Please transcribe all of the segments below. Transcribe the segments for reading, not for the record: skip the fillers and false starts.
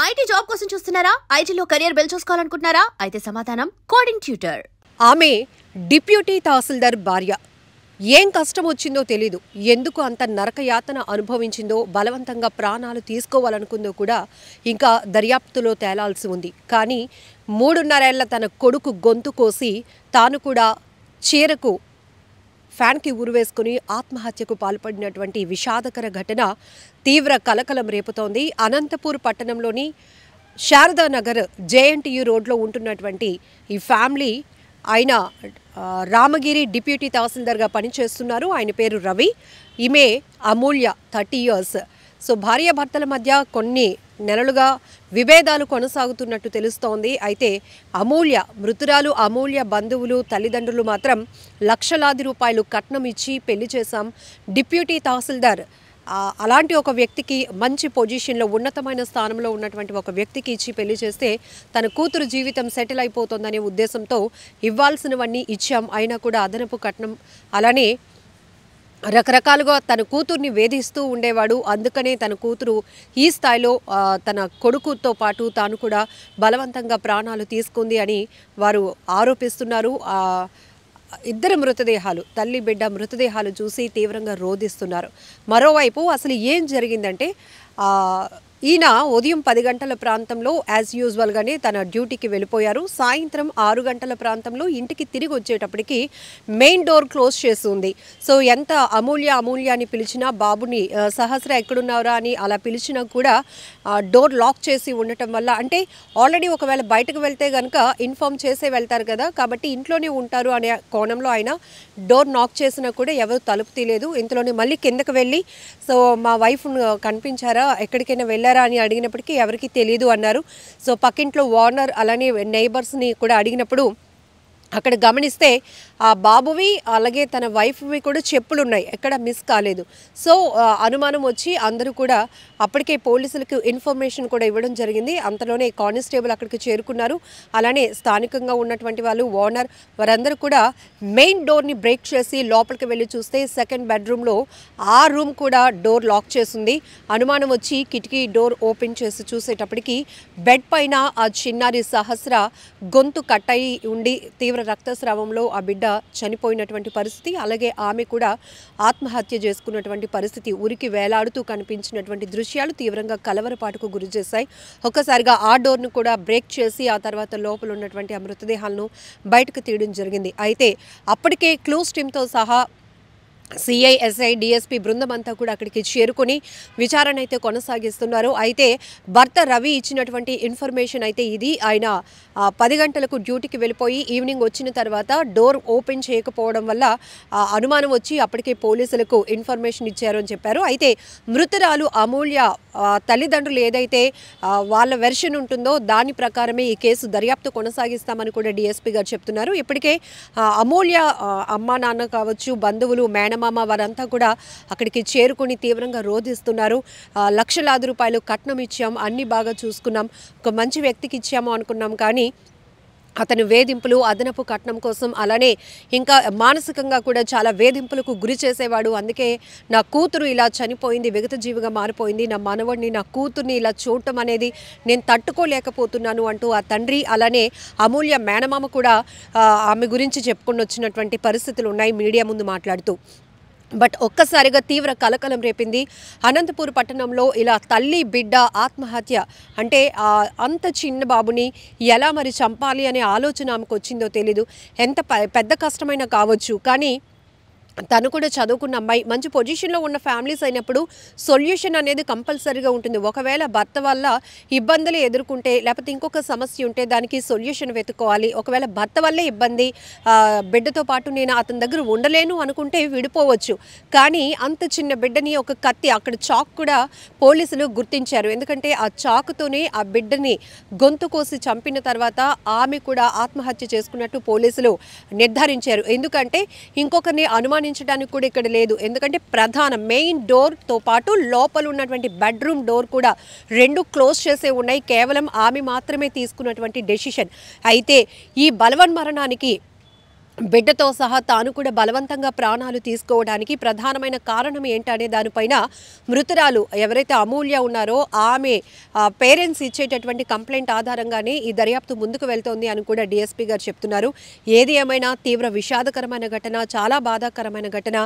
IT job కోసం చూస్తున్నారా? ఐటీలో కెరియర్ బిల్డ్ చేసుకోవాలనుకుంటున్నారా? అయితే సమాధానం కోడింగ్ ట్యూటర్. ఆమె డిప్యూటీ తహసీల్దార్ భార్య. ఏం కష్టం వచ్చిందో తెలీదు. ఎందుకు అంత నరకయాతన అనుభవించిందో, బలవంతంగా ప్రాణాలు తీసుకోవాలనుకుందో కూడా ఇంకా దర్యాప్తులో తేలాల్సి ఉంది. కానీ 3.5 ఏళ్ల తన కొడుకు గొంతు కోసి తాను కూడా చీరకు ఫ్యాన్కి ఉరివేసుకుని ఆత్మహత్యకు పాల్పడినటువంటి విషాదకర ఘటన తీవ్ర కలకలం రేపుతోంది. అనంతపూర్ పట్టణంలోని శారదానగర్ జేఎన్టీయూ రోడ్లో ఉంటున్నటువంటి ఈ ఫ్యామిలీ ఆయన రామగిరి డిప్యూటీ తహసీల్దార్గా పనిచేస్తున్నారు. ఆయన పేరు రవి, ఈమె అమూల్య 30 years. సో భార్యాభర్తల మధ్య కొన్ని నెలలుగా విభేదాలు కొనసాగుతున్నట్టు తెలుస్తోంది. అయితే మృతురాలు అమూల్య బంధువులు తల్లిదండ్రులు మాత్రం లక్షలాది రూపాయలు కట్నం ఇచ్చి పెళ్లి చేశాం, డిప్యూటీ తహసీల్దార్ అలాంటి ఒక వ్యక్తికి, మంచి పొజిషన్లో ఉన్నతమైన స్థానంలో ఉన్నటువంటి ఒక వ్యక్తికి ఇచ్చి పెళ్లి చేస్తే తన కూతురు జీవితం సెటిల్ అయిపోతుందనే ఉద్దేశంతో ఇవ్వాల్సినవన్నీ ఇచ్చాం, అయినా కూడా అదనపు కట్నం, అలానే రకరకాలుగా తన కూతుర్ని వేధిస్తూ ఉండేవాడు. అందుకనే తన కూతురు ఈ స్థాయిలో తన కొడుకుతో పాటు తాను కూడా బలవంతంగా ప్రాణాలు తీసుకుంది అని వారు ఆరోపిస్తున్నారు. ఇద్దరు మృతదేహాలు, తల్లి బిడ్డ మృతదేహాలు చూసి తీవ్రంగా రోధిస్తున్నారు. మరోవైపు అసలు ఏం జరిగిందంటే ఈయన ఉదయం 10 గంటల ప్రాంతంలో యాజ్ యూజువల్గానే తన డ్యూటీకి వెళ్ళిపోయారు. సాయంత్రం 6 గంటల ప్రాంతంలో ఇంటికి తిరిగి వచ్చేటప్పటికి మెయిన్ డోర్ క్లోజ్ చేసి ఉంది. సో ఎంత అమూల్య అని పిలిచినా, బాబుని సహస్ర ఎక్కడున్నారా అని అలా పిలిచినా కూడా డోర్ లాక్ చేసి ఉండటం వల్ల, అంటే ఆల్రెడీ ఒకవేళ బయటకు వెళ్తే కనుక ఇన్ఫామ్ చేసే వెళ్తారు కదా, కాబట్టి ఇంట్లోనే ఉంటారు అనే కోణంలో ఆయన డోర్ నాక్ చేసినా కూడా ఎవరు తలుపు తీయలేదు. ఇంతలోనే మళ్ళీ కిందకు వెళ్ళి, సో మా వైఫ్ కనిపించారా, ఎక్కడికైనా వెళ్ళారా అని అడిగినప్పటికీ ఎవరికి తెలియదు అన్నారు. సో పక్కింట్లో ఓనర్ అలానే నైబర్స్ని కూడా అడిగినప్పుడు అక్కడ గమనిస్తే ఆ బాబువి అలాగే తన వైఫ్వి కూడా చెప్పులు ఉన్నాయి, ఎక్కడ మిస్ కాలేదు. సో అనుమానం వచ్చి అందరూ కూడా అప్పటికే పోలీసులకు ఇన్ఫర్మేషన్ కూడా ఇవ్వడం జరిగింది. అంతలోనే కానిస్టేబుల్ అక్కడికి చేరుకున్నారు. అలానే స్థానికంగా ఉన్నటువంటి వాళ్ళు, ఓనర్, వారందరూ కూడా మెయిన్ డోర్ని బ్రేక్ చేసి లోపలికి వెళ్ళి చూస్తే సెకండ్ బెడ్రూమ్లో ఆ రూమ్ కూడా డోర్ లాక్ చేసింది. అనుమానం వచ్చి కిటికీ డోర్ ఓపెన్ చేసి చూసేటప్పటికి బెడ్ పైన ఆ చిన్నారి సహస్ర గొంతు కట్టయి ఉండి తీవ్ర రక్తస్రావంలో ఆ బిడ్డ చనిపోయినటువంటి పరిస్థితి, అలాగే ఆమె కూడా ఆత్మహత్య చేసుకున్నటువంటి పరిస్థితి, ఉరికి వేలాడుతూ కనిపించినటువంటి దృశ్యాలు తీవ్రంగా కలవరపాటుకు గురి చేశాయి. ఒక్కసారిగా ఆ డోర్ను కూడా బ్రేక్ చేసి ఆ తర్వాత లోపల ఉన్నటువంటి ఆ మృతదేహాలను బయటకు తీయడం జరిగింది. అయితే అప్పటికే క్లూస్ టీమ్తో సహా సిఐ, ఎస్ఐ, డిఎస్పీ బృందం అంతా కూడా అక్కడికి చేరుకొని విచారణ అయితే కొనసాగిస్తున్నారు. అయితే భర్త రవి ఇచ్చినటువంటి ఇన్ఫర్మేషన్ అయితే ఇది. ఆయన 10 గంటలకు డ్యూటీకి వెళ్ళిపోయి ఈవినింగ్ వచ్చిన తర్వాత డోర్ ఓపెన్ చేయకపోవడం వల్ల అనుమానం వచ్చి అప్పటికే పోలీసులకు ఇన్ఫర్మేషన్ ఇచ్చారు అని చెప్పారు. అయితే మృతురాలు అమూల్య తల్లిదండ్రులు ఏదైతే వాళ్ళ వెర్షన్ ఉంటుందో దాని ప్రకారమే ఈ కేసు దర్యాప్తు కొనసాగిస్తామని కూడా డిఎస్పీ గారు చెప్తున్నారు. ఇప్పటికే అమూల్య అమ్మా నాన్న కావచ్చు, బంధువులు, మేనమామ వారంతా కూడా అక్కడికి చేరుకుని తీవ్రంగా రోధిస్తున్నారు. లక్షలాది రూపాయలు కట్నం ఇచ్చాం, అన్ని బాగా చూసుకున్నాం, ఒక మంచి వ్యక్తికి ఇచ్చాము అనుకున్నాం, కానీ అతను వేధింపులు, అదనపు కట్నం కోసం, అలానే ఇంకా మానసికంగా కూడా చాలా వేధింపులకు గురి చేసేవాడు. అందుకే నా కూతురు ఇలా చనిపోయింది, విగతజీవిగా మారిపోయింది, నా మనవడిని, నా కూతుర్ని ఇలా చూడటం అనేది నేను తట్టుకోలేకపోతున్నాను అంటూ ఆ తండ్రి అలానే అమూల్య మేనమామ కూడా ఆమె గురించి చెప్పుకొని వచ్చినటువంటి పరిస్థితులు ఉన్నాయి మీడియా ముందు మాట్లాడుతూ. బట్ ఒక్కసారిగా తీవ్ర కలకలం రేపింది అనంతపూర్ పట్టణంలో. ఇలా తల్లి బిడ్డ ఆత్మహత్య అంటే అంత చిన్న బాబుని ఎలా మరి చంపాలి అనే ఆలోచన ఆమెకు వచ్చిందో తెలీదు. ఎంత పెద్ద కష్టమైనా కావచ్చు, కానీ తను కూడా చదువుకున్న అమ్మాయి, మంచి పొజిషన్లో ఉన్న ఫ్యామిలీస్ అయినప్పుడు సొల్యూషన్ అనేది కంపల్సరీగా ఉంటుంది. ఒకవేళ భర్త వల్ల ఇబ్బందులు ఎదుర్కొంటే, లేకపోతే ఇంకొక సమస్య ఉంటే దానికి సొల్యూషన్ వెతుక్కోవాలి. ఒకవేళ భర్త వల్లే ఇబ్బంది, బిడ్డతో పాటు నేను అతని దగ్గర ఉండలేను అనుకుంటే విడిపోవచ్చు. కానీ అంత చిన్న బిడ్డని ఒక కత్తి, అక్కడ చాక్ కూడా పోలీసులు గుర్తించారు. ఎందుకంటే ఆ చాకుతోనే ఆ బిడ్డని గొంతు కోసి చంపిన తర్వాత ఆమె కూడా ఆత్మహత్య చేసుకున్నట్టు పోలీసులు నిర్ధారించారు. ఎందుకంటే ఇంకొకరిని అనుమానించడానికి కూడా ఇక్కడ లేదు. ఎందుకంటే ప్రధాన మెయిన్ డోర్తో పాటు లోపల ఉన్నటువంటి బెడ్రూమ్ డోర్ కూడా 2 క్లోజ్ చేసే ఉన్నాయి. కేవలం ఆమె మాత్రమే తీసుకున్నటువంటి డెసిషన్. అయితే ఈ బలవన్మరణానికి బిడ్డతో సహా తాను కూడా బలవంతంగా ప్రాణాలు తీసుకోవడానికి ప్రధానమైన కారణం ఏంటనే దానిపైన మృతురాలు ఎవరైతే అమూల్య ఉన్నారో ఆమె పేరెంట్స్ ఇచ్చేటటువంటి కంప్లైంట్ ఆధారంగానే ఈ దర్యాప్తు ముందుకు వెళ్తోంది అని కూడా డీఎస్పీ గారు చెప్తున్నారు. ఏది ఏమైనా తీవ్ర విషాదకరమైన ఘటన, చాలా బాధాకరమైన ఘటన.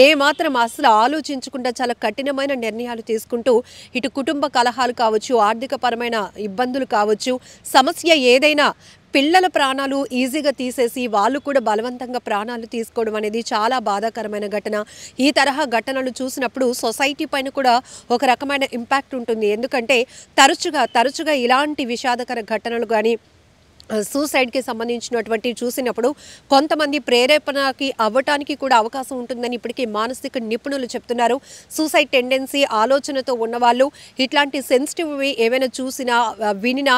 ఏమాత్రం అసలు ఆలోచించకుండా చాలా కఠినమైన నిర్ణయాలు తీసుకుంటూ ఇటు కుటుంబ కలహాలు కావచ్చు, ఆర్థికపరమైన ఇబ్బందులు కావచ్చు, సమస్య ఏదైనా పిల్లల ప్రాణాలు ఈజీగా తీసేసి వాళ్ళు కూడా బలవంతంగా ప్రాణాలు తీసుకోవడం అనేది చాలా బాధాకరమైన ఘటన. ఈ తరహా ఘటనలు చూసినప్పుడు సొసైటీ పైన కూడా ఒక రకమైన ఇంపాక్ట్ ఉంటుంది. ఎందుకంటే తరచుగా ఇలాంటి విషాదకర ఘటనలు కానీ సూసైడ్కి సంబంధించినటువంటి చూసినప్పుడు కొంతమంది ప్రేరేపణకి అవ్వటానికి కూడా అవకాశం ఉంటుందని ఇప్పటికీ మానసిక నిపుణులు చెప్తున్నారు. సూసైడ్ టెండెన్సీ ఆలోచనతో ఉన్నవాళ్ళు ఇట్లాంటి సెన్సిటివ్వి ఏమైనా చూసినా వినినా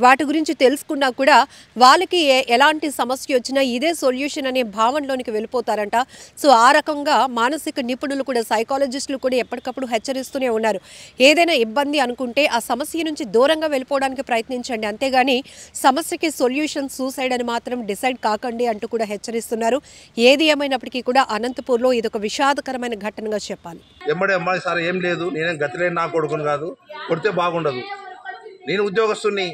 వాటి గురించి తెలుసుకున్నా కూడా వాళ్ళకి ఎలాంటి సమస్య వచ్చినా ఇదే సొల్యూషన్ అనే భావనలోనికి వెళ్ళిపోతారంట. సో ఆ రకంగా మానసిక నిపుణులు కూడా, సైకాలజిస్టులు కూడా ఎప్పటికప్పుడు హెచ్చరిస్తూనే ఉన్నారు. ఏదైనా ఇబ్బంది అనుకుంటే ఆ సమస్య నుంచి దూరంగా వెళ్ళిపోవడానికి ప్రయత్నించండి, అంతేగాని సమస్యకి సొల్యూషన్ సూసైడ్ అని మాత్రం డిసైడ్ కాకండి అంటూ కూడా హెచ్చరిస్తున్నారు. ఏది ఏమైనప్పటికీ కూడా అనంతపూర్లో ఇది ఒక విషాదకరమైన ఘటనగా చెప్పాలి. అమ్మాయి సార్ ఏం లేదు, నేనేం గతి లేని నా కొడుకుని కాదు, కొడితే బాగుండదు. నేను ఉద్యోగస్తుని,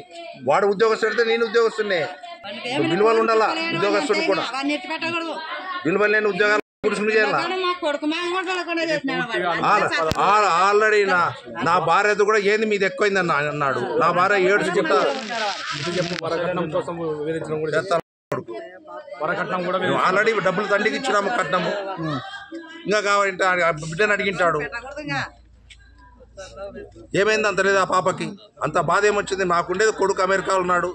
వాడు ఉద్యోగస్తుడితే నేను ఉద్యోగస్తున్నే. విలువలు ఉండాలా ఉద్యోగస్తుని కూడా. విలువలు లేని ఉద్యోగాలు ఆల్రెడీ నా భార్యతో కూడా ఏంది మీది ఎక్కువైందని అన్నాడు. నా భార్య ఏడుచుకుంటా ఆల్రెడీ డబ్బులు తండ్రికి ఇచ్చినాము కట్నము, ఇంకా కావాలంటే బిడ్డను అడిగింటాడు. ఏమైంది అంత లేదు ఆ పాపకి, అంత బాధ ఏమొచ్చింది? నాకుండేది కొడుకు అమెరికా ఉన్నాడు,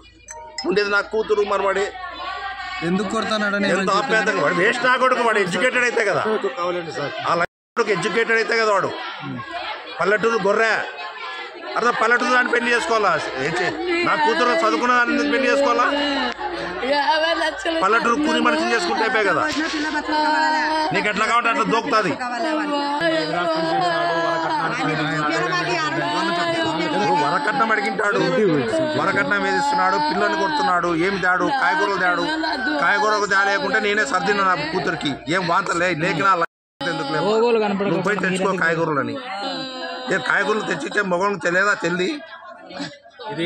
ఉండేది నా కూతురు. మరి వాడి ఎందుకు కొడతాడు? ఎంత ఆప్యాయంగా వాడు వేస్ట్ నా కొడుకు, వాడు ఎడ్యుకేటెడ్ అయితే కదా, ఆ లైఫ్ ఎడ్యుకేటెడ్ అయితే కదా వాడు. పల్లెటూరు గొర్రె అర్థం, పల్లెటూరు దాన్ని పెళ్లి చేసుకోవాలా? నా కూతురు చదువుకున్న దాన్ని పెళ్లి చేసుకోవాలా? పల్లెటూరు కూలి మనిషిని చేసుకుంటే అయిపోయి కదా. నీకు ఎట్లా కావాలంటే అట్లా దోకుతుంది. వరకట్నం అడిగింటాడు, వరకట్నం వేధిస్తున్నాడు, పిల్లల్ని కొడుతున్నాడు. ఏమి దాడు? కాయగూరలు దాడు. కాయగూరకు దాలేకుంటే నేనే సర్దిన నా కూతురికి. ఏం వాంత లేకినా ఎందుకు లేదు, నువ్వు పోయి తెచ్చుకో కాయగూరలని. కాయగూరలు తెచ్చిచ్చే మొగలకు తెలియదా? తెల్లి ఇది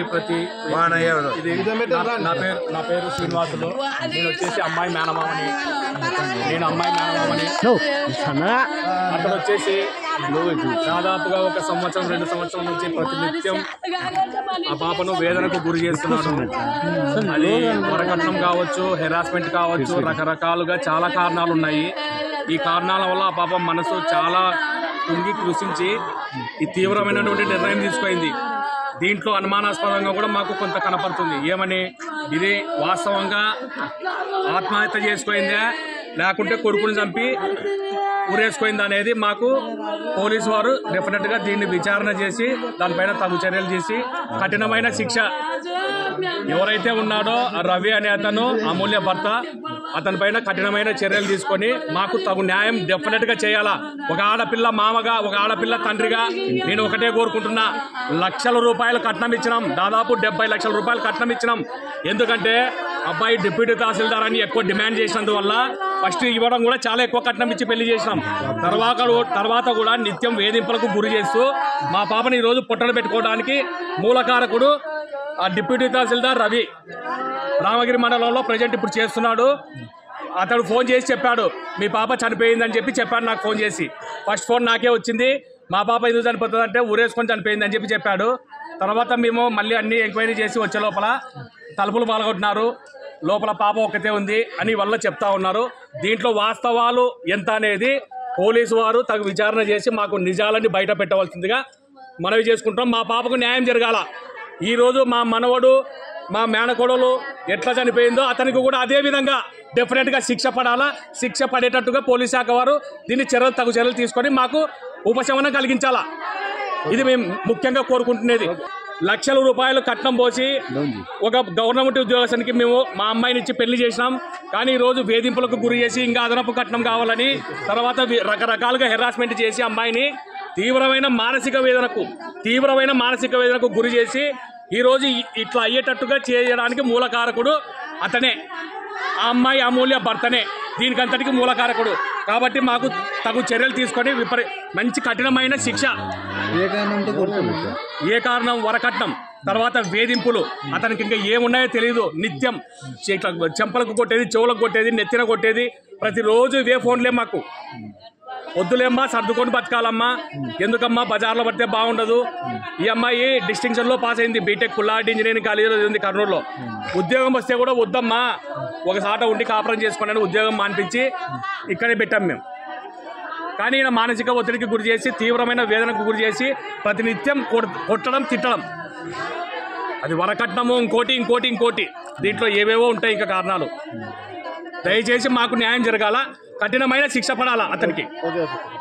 నా పేరు శ్రీనివాసులు. నేను వచ్చేసి అమ్మాయి మేనమామని. అతను వచ్చేసి దాదాపుగా 1 సంవత్సరం 2 సంవత్సరం నుంచి ప్రతినిత్యం ఆ పాపను వేదనకు గురి చేస్తున్నాడు. అది వరకట్నం కావచ్చు, హెరాస్మెంట్ కావచ్చు, రకరకాలుగా చాలా కారణాలు ఉన్నాయి. ఈ కారణాల వల్ల ఆ పాప మనసు చాలా కుంగి కృషించి ఈ తీవ్రమైనటువంటి నిర్ణయం తీసుకుంది. దీంట్లో అనుమానాస్పదంగా కూడా మాకు కొంత కనపడుతుంది. ఏమని, ఇది వాస్తవంగా ఆత్మహత్య చేసుకుందా లేకుంటే కొడుకుని చంపి ఊరేసుకుందా అనేది మాకు పోలీసు వారు డెఫినెట్గా దీన్ని విచారణ చేసి దానిపైన తగు చర్యలు చేసి కఠినమైన శిక్ష, ఎవరైతే ఉన్నాడో రవి అనే అతను అమూల్య భర్త, అతని పైన కఠినమైన చర్యలు తీసుకొని మాకు తగు న్యాయం డెఫినెట్గా చేయాలా. ఒక ఆడపిల్ల మామగా, ఒక ఆడపిల్ల తండ్రిగా నేను ఒకటే కోరుకుంటున్నా, లక్షల రూపాయలు కట్నం ఇచ్చినాం, దాదాపు 70 లక్షల రూపాయలు కట్నం ఇచ్చినాం. ఎందుకంటే అబ్బాయి డిప్యూటీ తహసీల్దార్ అని ఎక్కువ డిమాండ్ చేసినందువల్ల ఫస్ట్ ఇవ్వడం కూడా చాలా ఎక్కువ కట్నం ఇచ్చి పెళ్లి చేసినాం. తర్వాత కూడా నిత్యం వేధింపులకు గురి చేస్తూ మా పాపని ఈరోజు పొట్టలు పెట్టుకోవడానికి మూలకారకుడు ఆ డిప్యూటీ తహసీల్దార్ రవి రామగిరి మండలంలో ప్రజెంట్ ఇప్పుడు చేస్తున్నాడు. అతడు ఫోన్ చేసి చెప్పాడు, మీ పాప చనిపోయిందని చెప్పాడు నాకు ఫోన్ చేసి. ఫస్ట్ ఫోన్ నాకే వచ్చింది. మా పాప ఎందుకు చనిపోతుందంటే ఊరేసుకొని చనిపోయిందని చెప్పాడు. తర్వాత మేము మళ్ళీ అన్ని ఎంక్వైరీ చేసి వచ్చే లోపల తలుపులు పాల్గొంటున్నారు, లోపల పాప ఒక్కతే ఉంది అని వల్ల చెప్తా ఉన్నారు. దీంట్లో వాస్తవాలు ఎంత అనేది పోలీసు వారు తగు విచారణ చేసి మాకు నిజాలన్నీ బయట పెట్టవలసిందిగా మనవి చేసుకుంటాం. మా పాపకు న్యాయం జరగాల. ఈరోజు మా మనవడు, మా మేనకోడలు ఎట్లా చనిపోయిందో అతనికి కూడా అదే విధంగా డెఫినెట్గా శిక్ష పడాలా. శిక్ష పడేటట్టుగా పోలీస్ శాఖ వారు దీన్ని తగు చర్యలు తీసుకొని మాకు ఉపశమనం కలిగించాలా. ఇది మేము ముఖ్యంగా కోరుకుంటున్నది. లక్షల రూపాయలు కట్నం పోసి ఒక గవర్నమెంట్ ఉద్యోగస్తునికి మేము మా అమ్మాయిని ఇచ్చి పెళ్లి చేసినాం. కానీ ఈరోజు వేధింపులకు గురి చేసి ఇంకా అదనపు కట్నం కావాలని, తర్వాత రకరకాలుగా హెరాస్మెంట్ చేసి అమ్మాయిని తీవ్రమైన మానసిక వేదనకు గురి చేసి ఈరోజు ఇట్లా అయ్యేటట్టుగా చేయడానికి మూలకారకుడు అతనే. ఆ అమ్మాయి అమూల్య భర్తనే దీనికంతటికి మూలకారకుడు. కాబట్టి మాకు తగు చర్యలు తీసుకొని మంచి కఠినమైన శిక్ష. ఏ కారణం? వరకట్నం, తర్వాత వేధింపులు. అతనికి ఇంకా ఏమున్నాయో తెలియదు. నిత్యం చెంపలకు కొట్టేది, చెవులకు కొట్టేది, నెత్తిన కొట్టేది. ప్రతిరోజు ఇవే ఫోన్లే మాకు. వద్దులేమ్మా, సర్దుకొని బతకాలమ్మా, ఎందుకమ్మా బజార్లో పడితే బాగుండదు. ఈ అమ్మాయి డిస్టింక్షన్లో పాస్ అయింది, బీటెక్ పుల్లారెడ్డి ఇంజనీరింగ్ కాలేజీలో ఉంది కర్నూలులో. ఉద్యోగం వస్తే కూడా వద్దమ్మా, ఒకసాట ఉండి కాపురం చేసుకోండి ఉద్యోగం మానిపించి ఇక్కడే పెట్టాం మేము. కానీ ఈయన మానసిక ఒత్తిడికి గురి చేసి, తీవ్రమైన వేదనకు గురి చేసి ప్రతినిత్యం కొట్టడం, తిట్టడం. అది వరకట్నము, ఇంకోటి. దీంట్లో ఏవేవో ఉంటాయి ఇంకా కారణాలు. దయచేసి మాకు న్యాయం జరగాల, కఠినమైన శిక్ష పడాలా అతనికి.